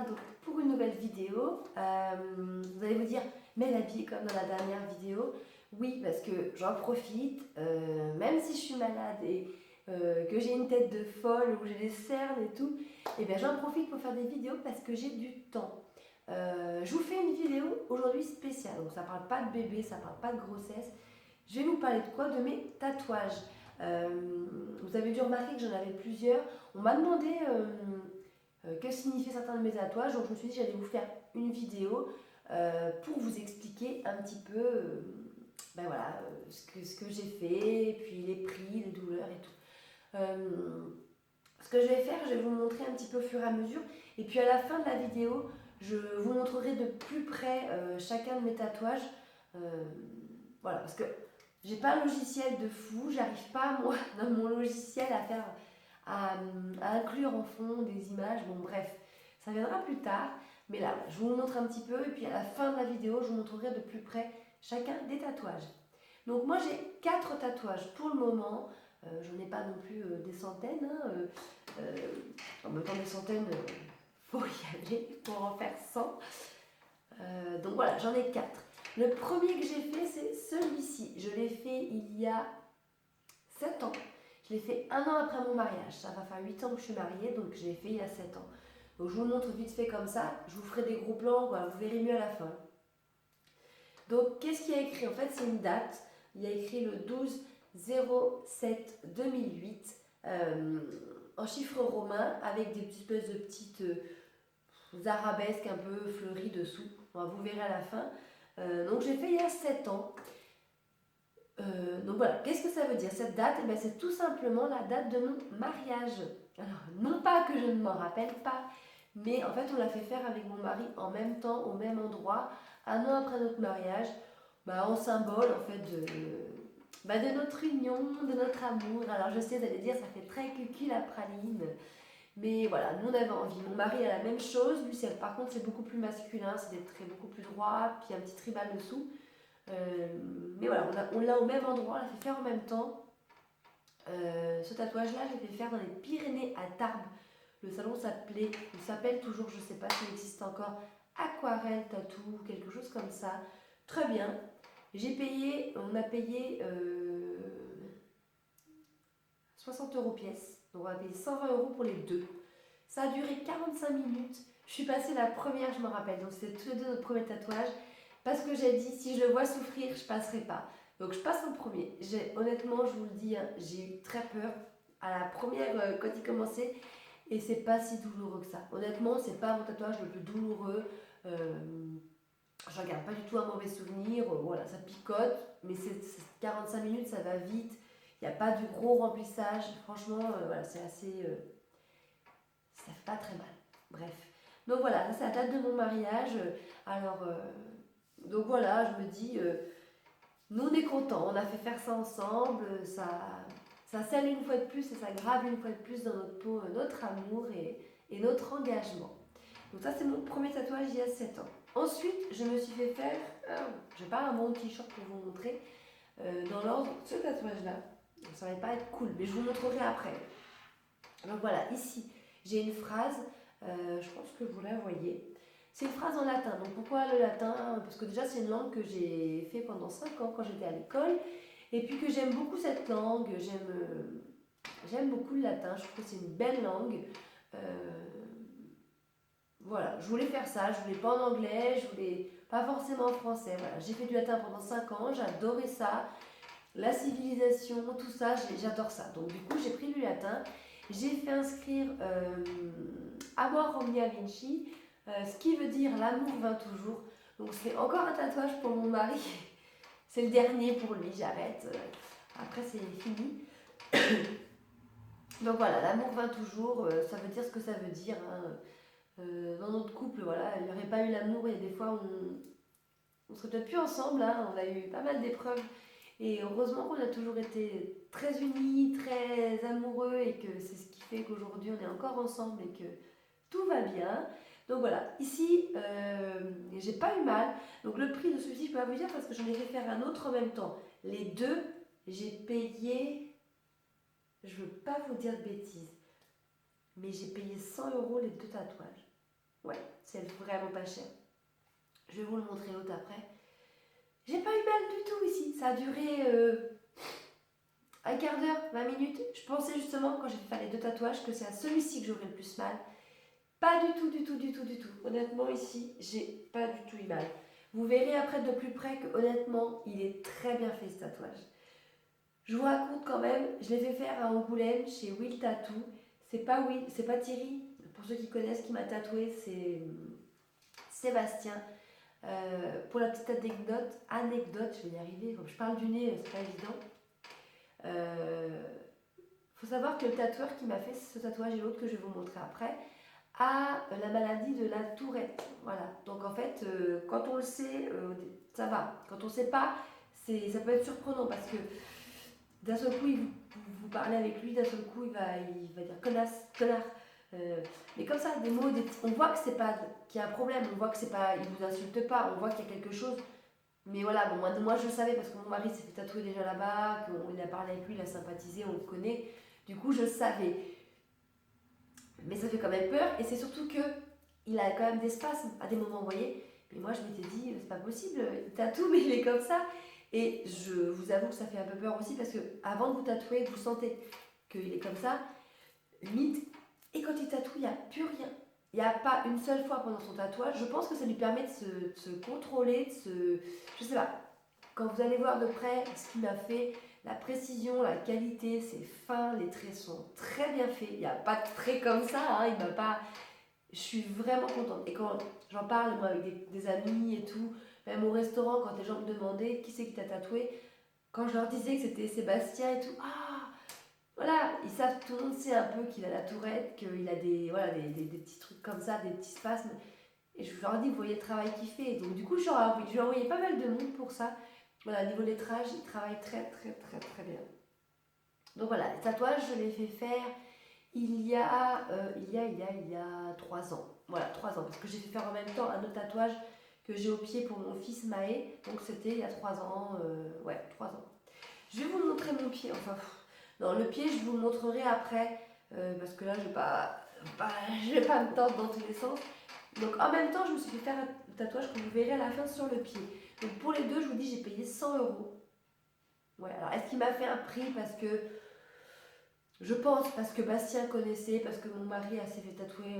donc pour une nouvelle vidéo. Vous allez vous dire, mais elle est habillée comme dans la dernière vidéo. Oui, parce que j'en profite, même si je suis malade et que j'ai une tête de folle, ou j'ai des cernes et tout, et bien j'en profite pour faire des vidéos parce que j'ai du temps. Je vous fais une vidéo aujourd'hui spéciale, donc ça parle pas de bébé, ça parle pas de grossesse. Je vais vous parler de quoi? De mes tatouages. Vous avez dû remarquer que j'en avais plusieurs. On m'a demandé que signifiaient certains de mes tatouages, donc je me suis dit que j'allais vous faire une vidéo pour vous expliquer un petit peu ben voilà, ce que j'ai fait, puis les prix, les douleurs et tout. Ce que je vais faire, je vais vous montrer un petit peu au fur et à mesure, et puis à la fin de la vidéo, je vous montrerai de plus près chacun de mes tatouages. Voilà, parce que j'ai pas un logiciel de fou, j'arrive pas moi dans mon logiciel à inclure en fond des images. Bon bref, ça viendra plus tard, mais là je vous montre un petit peu et puis à la fin de la vidéo je vous montrerai de plus près chacun des tatouages. Donc moi j'ai 4 tatouages pour le moment, j'en ai pas non plus des centaines, hein, en même temps des centaines, faut y aller pour en faire 100. Donc voilà, j'en ai 4. Le premier que j'ai fait, c'est celui-ci. Je l'ai fait il y a 7 ans. Je l'ai fait un an après mon mariage. Ça va faire 8 ans que je suis mariée, donc je l'ai fait il y a 7 ans. Donc je vous montre vite fait comme ça. Je vous ferai des gros plans, voilà, vous verrez mieux à la fin. Donc qu'est-ce qu'il y a écrit? En fait, c'est une date. Il y a écrit le 12/07/2008 en chiffres romains avec des espèces de petites arabesques un peu fleuries dessous. Vous verrez à la fin. Donc j'ai fait il y a 7 ans. Donc voilà, qu'est-ce que ça veut dire cette date? Eh bien, c'est tout simplement la date de mon mariage. Alors, non pas que je ne m'en rappelle pas, mais en fait on l'a fait faire avec mon mari en même temps, au même endroit, un an après notre mariage, en symbole en fait de notre union, de notre amour. Alors je sais, vous allez dire, ça fait très cucu la praline, mais voilà, nous on avait envie. Mon mari a la même chose, lui par contre c'est beaucoup plus masculin, c'est des traits beaucoup plus droits, puis un petit tribal dessous. Mais voilà, on l'a au même endroit, on l'a fait faire en même temps. Ce tatouage-là, je l'ai fait faire dans les Pyrénées à Tarbes. Le salon s'appelle toujours, je ne sais pas s'il existe encore, Aquarelle Tattoo, quelque chose comme ça. Très bien. On a payé 60 € pièce. Donc on a payé 120 € pour les deux. Ça a duré 45 minutes. Je suis passée la première, je me rappelle. Donc c'était tous les deux notre premier tatouage. Parce que j'ai dit, si je le vois souffrir, je passerai pas. Donc je passe en premier. Honnêtement, je vous le dis, hein, j'ai eu très peur à la première quand il commençait. Et c'est pas si douloureux que ça. Honnêtement, c'est pas mon tatouage le plus douloureux. Je regarde pas du tout un mauvais souvenir. Voilà, ça picote. Mais c'est 45 minutes, ça va vite. Il n'y a pas du gros remplissage. Franchement, voilà, c'est assez... ça fait pas très mal. Bref. Donc voilà, ça c'est la date de mon mariage. Alors, donc voilà, je me dis, nous on est contents, on a fait faire ça ensemble, ça scelle une fois de plus et ça grave une fois de plus dans notre peau notre amour et notre engagement. Donc ça c'est mon premier tatouage il y a 7 ans. Ensuite, je me suis fait faire, j'ai pas un bon t-shirt pour vous montrer, dans l'ordre, ce tatouage-là. Ça va pas être cool, mais je vous montrerai après. Donc voilà, ici, j'ai une phrase, je pense que vous la voyez. C'est une phrase en latin. Donc pourquoi le latin? Parce que déjà c'est une langue que j'ai fait pendant 5 ans quand j'étais à l'école. Et puis que j'aime beaucoup cette langue, j'aime beaucoup le latin, je trouve que c'est une belle langue. Voilà, je voulais faire ça, je voulais pas en anglais, je voulais pas forcément en français. Voilà, j'ai fait du latin pendant 5 ans, j'adorais ça. La civilisation, tout ça, j'adore ça. Donc du coup j'ai pris du latin. J'ai fait inscrire Amor Omnia Vinci, ce qui veut dire l'amour vint toujours. Donc c'est encore un tatouage pour mon mari. C'est le dernier pour lui, j'arrête. Après c'est fini. Donc voilà, l'amour vint toujours, ça veut dire ce que ça veut dire. Hein. Dans notre couple, voilà, il n'y aurait pas eu l'amour et des fois on serait peut-être plus ensemble. Hein. On a eu pas mal d'épreuves. Et heureusement qu'on a toujours été très unis, très amoureux et que c'est ce qui fait qu'aujourd'hui on est encore ensemble et que tout va bien. Donc voilà, ici j'ai pas eu mal. Donc le prix de celui-ci je peux pas vous dire parce que j'en ai fait faire un autre en même temps. Les deux, j'ai payé, je veux pas vous dire de bêtises, mais j'ai payé 100 € les deux tatouages. Ouais, c'est vraiment pas cher. Je vais vous le montrer l'autre après. J'ai pas eu mal du tout ici. Ça a duré un quart d'heure, 20 minutes. Je pensais justement, quand j'ai fait faire les 2 tatouages, que c'est à celui-ci que j'aurais le plus mal. Pas du tout, du tout, du tout, du tout. Honnêtement, ici, j'ai pas du tout eu mal. Vous verrez après de plus près que, honnêtement, il est très bien fait ce tatouage. Je vous raconte quand même, je l'ai fait faire à Angoulême chez Will Tattoo. C'est pas Thierry, pour ceux qui connaissent, qui m'a tatoué, c'est Sébastien. Pour la petite anecdote, je vais y arriver, comme je parle du nez, c'est pas évident. Faut savoir que le tatoueur qui m'a fait ce tatouage et l'autre que je vais vous montrer après a la maladie de la tourette. Voilà. Donc en fait, quand on le sait, ça va. Quand on ne sait pas, ça peut être surprenant parce que d'un seul coup, vous parlez avec lui, d'un seul coup, il va dire connasse, connard. Mais comme ça, des mots, on voit que c'est pas qu'il y a un problème, on voit que c'est pas, il vous insulte pas, on voit qu'il y a quelque chose. Mais voilà, bon, moi je le savais parce que mon mari s'est fait tatouer déjà là-bas, qu'il a parlé avec lui, il a sympathisé, on le connaît. Du coup, je savais. Mais ça fait quand même peur et c'est surtout que il a quand même des spasmes à des moments, vous voyez. Mais moi je m'étais dit, c'est pas possible, il tatoue mais il est comme ça. Et je vous avoue que ça fait un peu peur aussi parce que avant de vous tatouer, vous sentez qu'il est comme ça, limite. Et quand il tatoue, il n'y a plus rien. Il n'y a pas une seule fois pendant son tatouage. Je pense que ça lui permet de se contrôler, de se. Je sais pas. Quand vous allez voir de près ce qu'il m'a fait, la précision, la qualité, c'est fin, les traits sont très bien faits. Il n'y a pas de traits comme ça, hein, il m'a pas. Je suis vraiment contente. Et quand j'en parle moi, avec des amis et tout, même au restaurant, quand les gens me demandaient qui c'est qui t'a tatoué, quand je leur disais que c'était Sébastien et tout, ah voilà, ils savent, tout le monde sait un peu qu'il a la tourette, qu'il a voilà, des petits trucs comme ça, des petits spasmes. Et je leur dis, vous voyez le travail qu'il fait. Donc du coup, je lui ai envoyé pas mal de monde pour ça. Voilà, niveau lettrage, il travaille très très très très bien. Donc voilà, les tatouages, je l'ai fait faire il y a 3 ans. Voilà, 3 ans. Parce que j'ai fait faire en même temps un autre tatouage que j'ai au pied pour mon fils Maë. Donc c'était il y a 3 ans. Ouais, 3 ans. Je vais vous montrer mon pied. Enfin, non, le pied, je vous le montrerai après. Parce que là, je vais pas me tordre dans tous les sens. Donc en même temps, je me suis fait faire un tatouage que vous verrez à la fin sur le pied. Donc pour les deux, je vous dis, j'ai payé 100 euros. Ouais, alors est-ce qu'il m'a fait un prix parce que je pense parce que Bastien connaissait, parce que mon mari s'est fait tatouer.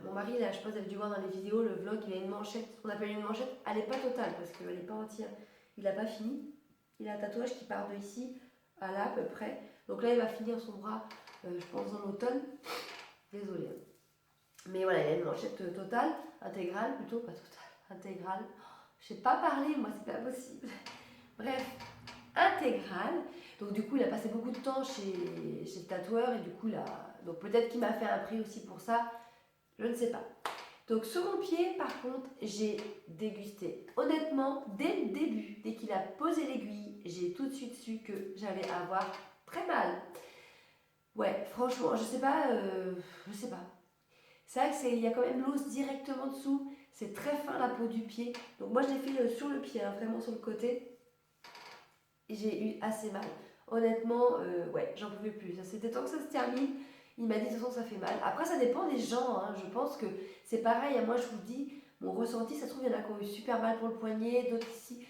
Mon mari, là, je pense, vous avez dû voir dans les vidéos, le vlog, il a une manchette, ce qu'on appelle une manchette. Elle n'est pas totale parce qu'elle n'est pas entière. Il n'a pas fini. Il a un tatouage qui part de ici à là à peu près. Donc là, il va finir son bras, je pense, en automne. Désolée. Mais voilà, il a une manchette totale, intégrale plutôt, pas totale, intégrale. Je sais pas parler, moi, c'est pas possible. Bref, intégrale. Donc du coup, il a passé beaucoup de temps chez le tatoueur et du coup, donc peut-être qu'il m'a fait un prix aussi pour ça. Je ne sais pas. Donc sur mon pied, par contre, j'ai dégusté. Honnêtement, dès le début, dès qu'il a posé l'aiguille, j'ai tout de suite su que j'allais avoir très mal. Ouais, franchement, je sais pas, je sais pas. C'est vrai qu'il y a quand même l'os directement dessous. C'est très fin la peau du pied. Donc moi, je l'ai fait sur le pied, hein, vraiment sur le côté. Et j'ai eu assez mal. Honnêtement, ouais, j'en pouvais plus. C'était temps que ça se termine. Il m'a dit de toute façon ça fait mal. Après ça dépend des gens, hein. Je pense que c'est pareil. Moi je vous dis, mon ressenti, ça se trouve il y en a qui ont eu super mal pour le poignet, d'autres ici.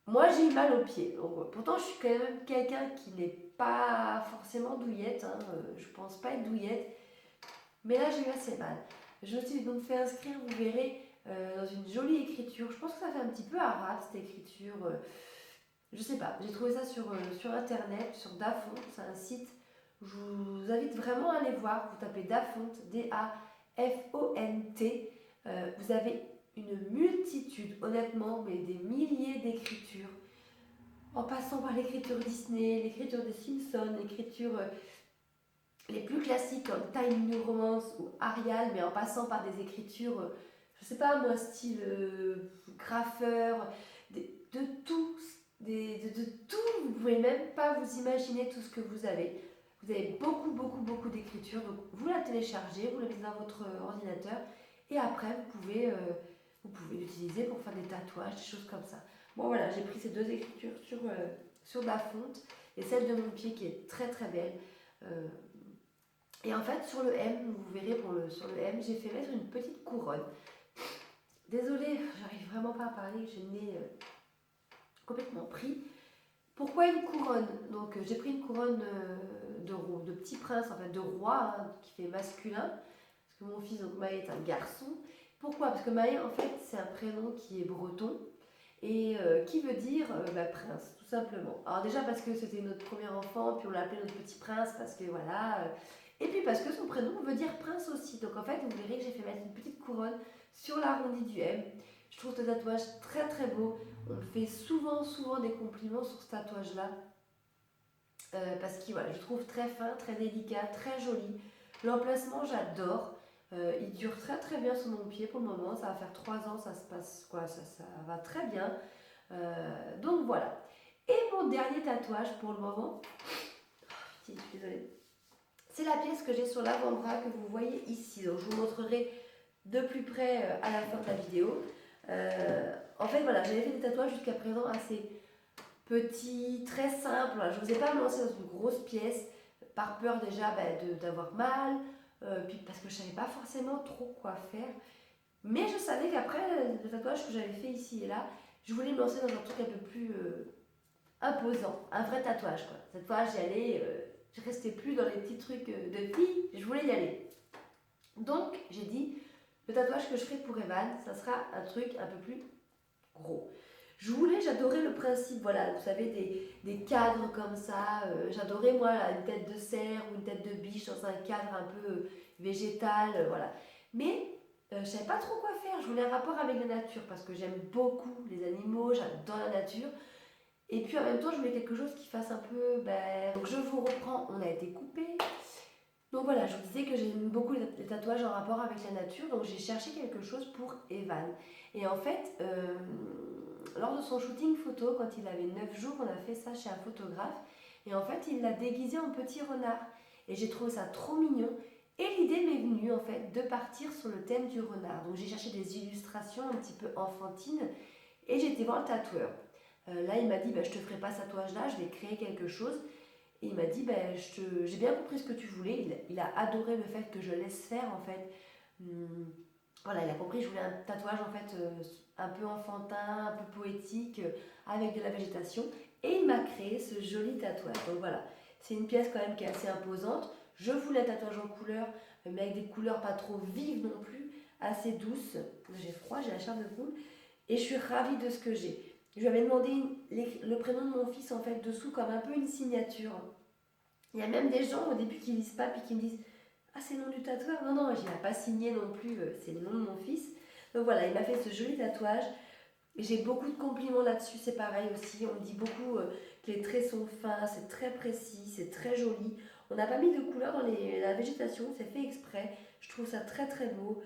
Moi j'ai eu mal au pied. Donc, pourtant je suis quand même quelqu'un qui n'est pas forcément douillette. Hein. Je pense pas être douillette. Mais là j'ai eu assez mal. Je me suis donc fait inscrire, vous verrez, dans une jolie écriture. Je pense que ça fait un petit peu arabe cette écriture. Je sais pas, j'ai trouvé ça sur internet, sur Dafont, c'est un site. Je vous invite vraiment à aller voir. Vous tapez Dafont, D-A-F-O-N-T. Vous avez une multitude, honnêtement, mais des milliers d'écritures. En passant par l'écriture Disney, l'écriture des Simpsons, l'écriture les plus classiques comme Time New Romance ou Arial, mais en passant par des écritures, je sais pas moi, style graffeur, de tout, de tout, vous pouvez même pas vous imaginer tout ce que vous avez. Vous avez beaucoup, beaucoup, beaucoup d'écriture, donc vous la téléchargez, vous la mettez dans votre ordinateur, et après vous pouvez l'utiliser pour faire des tatouages, des choses comme ça. Bon voilà, j'ai pris ces deux écritures sur la fonte, et celle de mon pied qui est très très belle. Et en fait, sur le M, vous verrez sur le M, j'ai fait mettre une petite couronne. Désolée, j'arrive vraiment pas à parler, j'ai le nez complètement pris. Pourquoi une couronne? Donc j'ai pris une couronne de petit prince, en fait de roi, hein, qui fait masculin, parce que mon fils, donc Maë, est un garçon. Pourquoi? Parce que Maë, en fait, c'est un prénom qui est breton et qui veut dire prince, tout simplement. Alors déjà parce que c'était notre premier enfant, puis on l'a appelé notre petit prince parce que voilà. Et puis parce que son prénom veut dire prince aussi. Donc en fait, vous verrez que j'ai fait mettre une petite couronne sur l'arrondi du M. Je trouve ce tatouage très très beau. On me fait souvent des compliments sur ce tatouage-là. Parce que voilà, je trouve très fin, très délicat, très joli. L'emplacement, j'adore. Il dure très très bien sur mon pied pour le moment. Ça va faire 3 ans, ça se passe quoi, ça va très bien. Donc voilà. Et mon dernier tatouage pour le moment, je suis désolée, c'est la pièce que j'ai sur l'avant-bras que vous voyez ici. Donc je vous montrerai de plus près à la fin de la vidéo. En fait, voilà, j'avais fait des tatouages jusqu'à présent assez petits, très simples. Voilà, je n'osais pas me lancer dans une grosse pièce par peur déjà d'avoir mal, puis parce que je ne savais pas forcément trop quoi faire. Mais je savais qu'après le tatouage que j'avais fait ici et là, je voulais me lancer dans un truc un peu plus imposant, un vrai tatouage quoi. Cette fois, j'y allais, je restais plus dans les petits trucs de fille, je voulais y aller. Donc, j'ai dit, le tatouage que je ferai pour Evan, ça sera un truc un peu plus gros. J'adorais le principe, voilà, vous savez, des cadres comme ça. J'adorais, moi, une tête de cerf ou une tête de biche dans un cadre un peu végétal, voilà. Mais je ne savais pas trop quoi faire. Je voulais un rapport avec la nature parce que j'aime beaucoup les animaux, j'adore la nature. Et puis en même temps, je voulais quelque chose qui fasse un peu. Donc je vous reprends, on a été coupé. Donc voilà, je vous disais que j'aime beaucoup les tatouages en rapport avec la nature, donc j'ai cherché quelque chose pour Evan. Et en fait, lors de son shooting photo, quand il avait 9 jours, on a fait ça chez un photographe. Et en fait, il l'a déguisé en petit renard. Et j'ai trouvé ça trop mignon. Et l'idée m'est venue en fait de partir sur le thème du renard. Donc j'ai cherché des illustrations un petit peu enfantines et j'ai été voir le tatoueur. Là, il m'a dit, je te ferai pas ce tatouage-là, je vais créer quelque chose. Et il m'a dit, j'ai bien compris ce que tu voulais. Il a adoré le fait que je laisse faire en fait. Voilà, il a compris, je voulais un tatouage en fait un peu enfantin, un peu poétique, avec de la végétation. Et il m'a créé ce joli tatouage. Donc voilà, c'est une pièce quand même qui est assez imposante. Je voulais un tatouage en couleur, mais avec des couleurs pas trop vives non plus, assez douces. J'ai froid, j'ai la chair de poule. Et je suis ravie de ce que j'ai. Je lui avais demandé le prénom de mon fils en fait dessous comme un peu une signature. Il y a même des gens au début qui lisent pas puis qui me disent ah c'est le nom du tatoueur. Non non, je l'ai pas signé non plus, c'est le nom de mon fils. Donc voilà, il m'a fait ce joli tatouage. J'ai beaucoup de compliments là-dessus, c'est pareil aussi. On me dit beaucoup que les traits sont fins, c'est très précis, c'est très joli. On n'a pas mis de couleur dans la végétation, c'est fait exprès. Je trouve ça très très beau.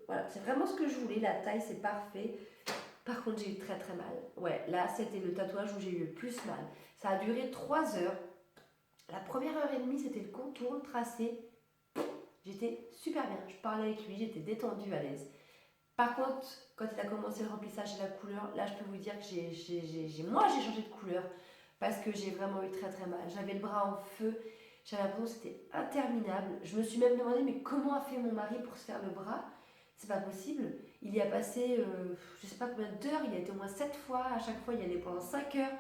Voilà, c'est vraiment ce que je voulais. La taille, c'est parfait. Par contre, j'ai eu très très mal. Ouais, là, c'était le tatouage où j'ai eu le plus mal. Ça a duré 3 heures. La première heure et demie, c'était le contour, le tracé. J'étais super bien. Je parlais avec lui, j'étais détendue, à l'aise. Par contre, quand il a commencé le remplissage et la couleur, là, je peux vous dire que moi, j'ai changé de couleur parce que j'ai vraiment eu très très mal. J'avais le bras en feu. J'avais l'impression que c'était interminable. Je me suis même demandé, mais comment a fait mon mari pour se faire le bras? C'est pas possible. Il y a passé, je sais pas combien d'heures, il a été au moins 7 fois. À chaque fois, il y allait pendant 5 heures.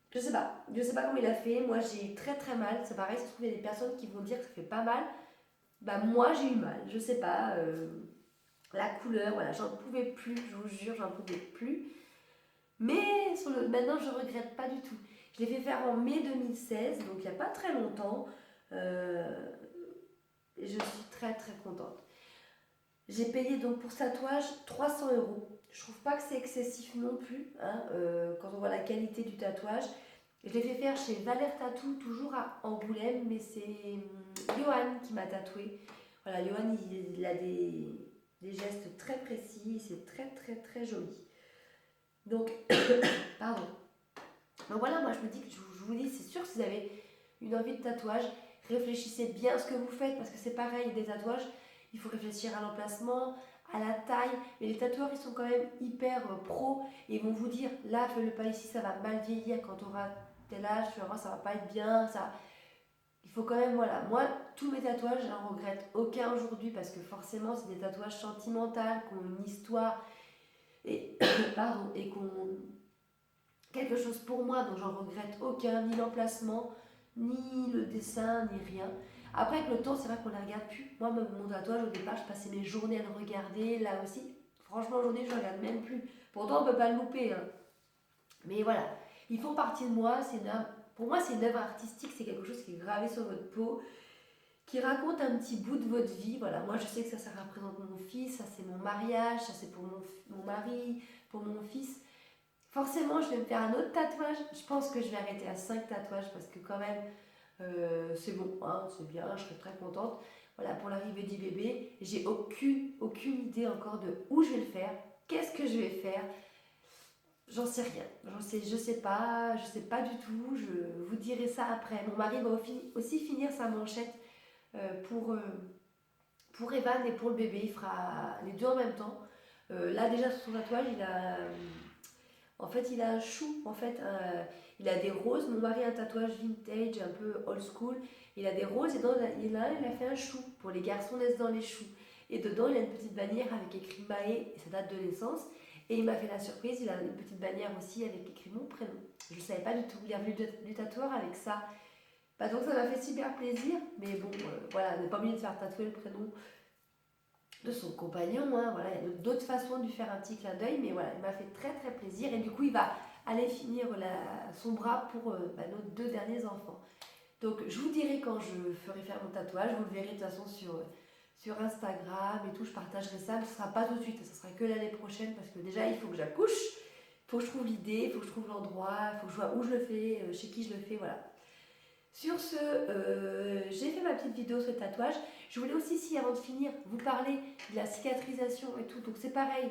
Je sais pas. Je sais pas comment il a fait. Moi, j'ai très très mal. C'est pareil, ça se trouve, il y a des personnes qui vont dire que ça fait pas mal. Moi, j'ai eu mal. Je sais pas. La couleur, voilà, j'en pouvais plus. Je vous jure, j'en pouvais plus. Mais maintenant, je regrette pas du tout. Je l'ai fait faire en mai 2016, donc il n'y a pas très longtemps. Et je suis très très contente. J'ai payé donc pour ce tatouage 300 euros. Je trouve pas que c'est excessif non plus, hein, quand on voit la qualité du tatouage. Je l'ai fait faire chez Valère Tattoo, toujours à Angoulême, mais c'est Johan qui m'a tatoué. Voilà, Johan, il a des gestes très précis, c'est très très très joli. Donc, pardon. Donc voilà, moi je me dis que je vous dis, c'est sûr que si vous avez une envie de tatouage, réfléchissez bien à ce que vous faites, parce que c'est pareil, des tatouages, il faut réfléchir à l'emplacement, à la taille, mais les tatoueurs ils sont quand même hyper pro, et ils vont vous dire, là fais-le pas ici, ça va mal vieillir, quand tu auras tel âge, tu vas voir, ça va pas être bien, ça. il faut quand même, voilà, moi, tous mes tatouages, j'en regrette aucun aujourd'hui parce que forcément, c'est des tatouages sentimentaux, qui ont une histoire et, pardon, et qui ont quelque chose pour moi, donc j'en regrette aucun, ni l'emplacement, ni le dessin, ni rien. Après, avec le temps, c'est vrai qu'on ne les regarde plus. Moi, mon tatouage, au départ, je passais mes journées à le regarder. Là aussi, franchement, aujourd'hui, je ne le regarde même plus. Pourtant, on ne peut pas le louper, hein. Mais voilà, ils font partie de moi. Pour moi, c'est une œuvre artistique, c'est quelque chose qui est gravé sur votre peau, qui raconte un petit bout de votre vie. Voilà, moi, je sais que ça représente mon fils, ça, c'est mon mariage, ça, c'est pour mon mari, pour mon fils. Forcément, je vais me faire un autre tatouage. Je pense que je vais arrêter à 5 tatouages parce que quand même, c'est bon, hein, c'est bien, je serai très contente. Voilà, pour l'arrivée du bébé, j'ai aucune idée encore de où je vais le faire, qu'est-ce que je vais faire. J'en sais rien, je sais pas du tout, je vous dirai ça après. Mon mari va aussi finir sa manchette pour Evan et pour le bébé, il fera les deux en même temps. Là déjà sur son tatouage, il a un chou, en fait, il a des roses. Mon mari a un tatouage vintage, un peu old school. Il a des roses et il a fait un chou. Pour les garçons naissent dans les choux. Et dedans, il a une petite bannière avec écrit Maë et sa date de naissance. Et il m'a fait la surprise, il a une petite bannière aussi avec écrit mon prénom. Je ne savais pas du tout. Il est venu du tatoueur avec ça. Bah, donc ça m'a fait super plaisir. Mais bon, voilà, on n'est pas obligé de faire tatouer le prénom de son compagnon, hein, voilà, il y a d'autres façons de lui faire un petit clin d'œil, mais voilà, il m'a fait très très plaisir et du coup il va aller finir son bras pour nos deux derniers enfants. Donc je vous dirai quand je ferai faire mon tatouage, vous le verrez de toute façon sur Instagram et tout, je partagerai ça, mais ce ne sera pas tout de suite, ce sera que l'année prochaine parce que déjà il faut que j'accouche, il faut que je trouve l'idée, il faut que je trouve l'endroit, il faut que je vois où je le fais, chez qui je le fais, voilà. Sur ce, j'ai fait ma petite vidéo sur le tatouage. Je voulais aussi, si avant de finir, vous parler de la cicatrisation et tout. Donc c'est pareil,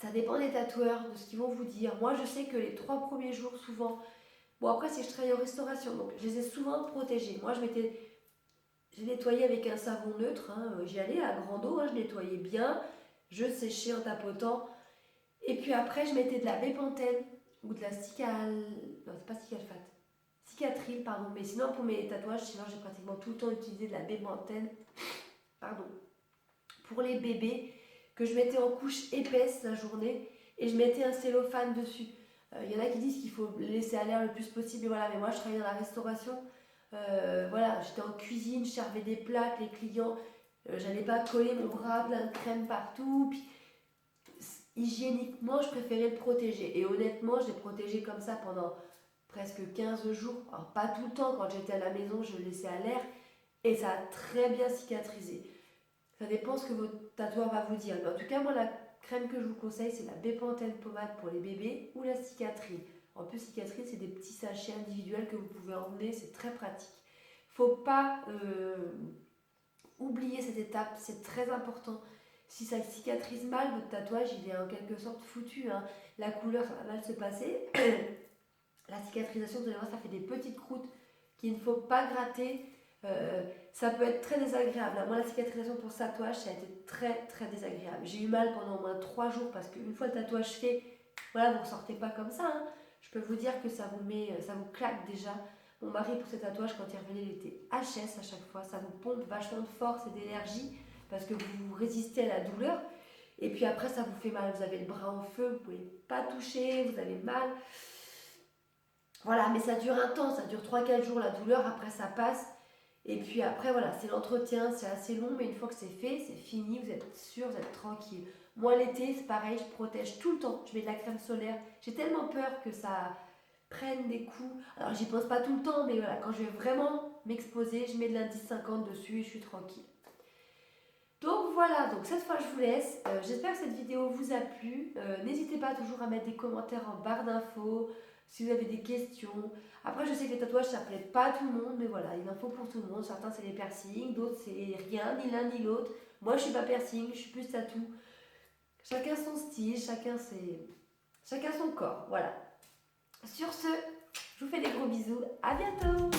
ça dépend des tatoueurs, de ce qu'ils vont vous dire. Moi, je sais que les 3 premiers jours, souvent... Bon, après, c'est que je travaille en restauration, donc je les ai souvent protégés. Moi, j'ai nettoyé avec un savon neutre. Hein. J'y allais à grande eau, hein, je nettoyais bien. Je séchais en tapotant. Et puis après, je mettais de la bépantène ou de la Non, c'est pas Cicalfate. Cicatril, pardon. Mais sinon, pour mes tatouages, sinon j'ai pratiquement tout le temps utilisé de la bépantène. Pardon. Pour les bébés, que je mettais en couche épaisse la journée et je mettais un cellophane dessus. Il y en a qui disent qu'il faut le laisser à l'air le plus possible. Et voilà, mais moi, je travaillais dans la restauration. Voilà, j'étais en cuisine, je servais des plats, les clients. J'allais pas coller mon bras plein de crème partout. Puis, hygiéniquement, je préférais le protéger. Et honnêtement, je l'ai protégé comme ça pendant presque 15 jours. Alors, pas tout le temps, quand j'étais à la maison, je le laissais à l'air et ça a très bien cicatrisé. Ça dépend ce que votre tatoueur va vous dire. Mais en tout cas, moi, la crème que je vous conseille, c'est la Bépantène pommade pour les bébés ou la Cicatril. En plus, Cicatril, c'est des petits sachets individuels que vous pouvez emmener, c'est très pratique. Faut pas oublier cette étape, c'est très important. Si ça cicatrise mal, votre tatouage, il est en quelque sorte foutu. Hein. La couleur, ça va mal se passer. La cicatrisation, vous allez voir, ça fait des petites croûtes qu'il ne faut pas gratter. Ça peut être très désagréable. Moi, la cicatrisation pour ce tatouage, ça a été très très désagréable. J'ai eu mal pendant au moins 3 jours parce qu'une fois le tatouage fait, voilà, vous ne sortez pas comme ça. Hein. Je peux vous dire que ça vous claque déjà. Mon mari, pour ses tatouages, quand il revenait, il était HS à chaque fois. Ça vous pompe vachement de force et d'énergie parce que vous résistez à la douleur. Et puis après, ça vous fait mal. Vous avez le bras en feu, vous ne pouvez pas toucher, vous avez mal. Voilà, mais ça dure un temps, ça dure 3-4 jours la douleur, après ça passe. Et puis après, voilà, c'est l'entretien, c'est assez long, mais une fois que c'est fait, c'est fini, vous êtes sûr, vous êtes tranquille. Moi, l'été, c'est pareil, je protège tout le temps. Je mets de la crème solaire. J'ai tellement peur que ça prenne des coups. Alors, j'y pense pas tout le temps, mais voilà, quand je vais vraiment m'exposer, je mets de l'indice 50 dessus et je suis tranquille. Donc voilà, donc cette fois je vous laisse. J'espère que cette vidéo vous a plu. N'hésitez pas toujours à mettre des commentaires en barre d'infos si vous avez des questions. Après, je sais que les tatouages ça plaît pas à tout le monde, mais voilà, il en faut pour tout le monde. Certains c'est les piercings, d'autres c'est rien, ni l'un ni l'autre. Moi je suis pas piercing, je suis plus tatou. Chacun son style, chacun son corps. Voilà. Sur ce, je vous fais des gros bisous. À bientôt!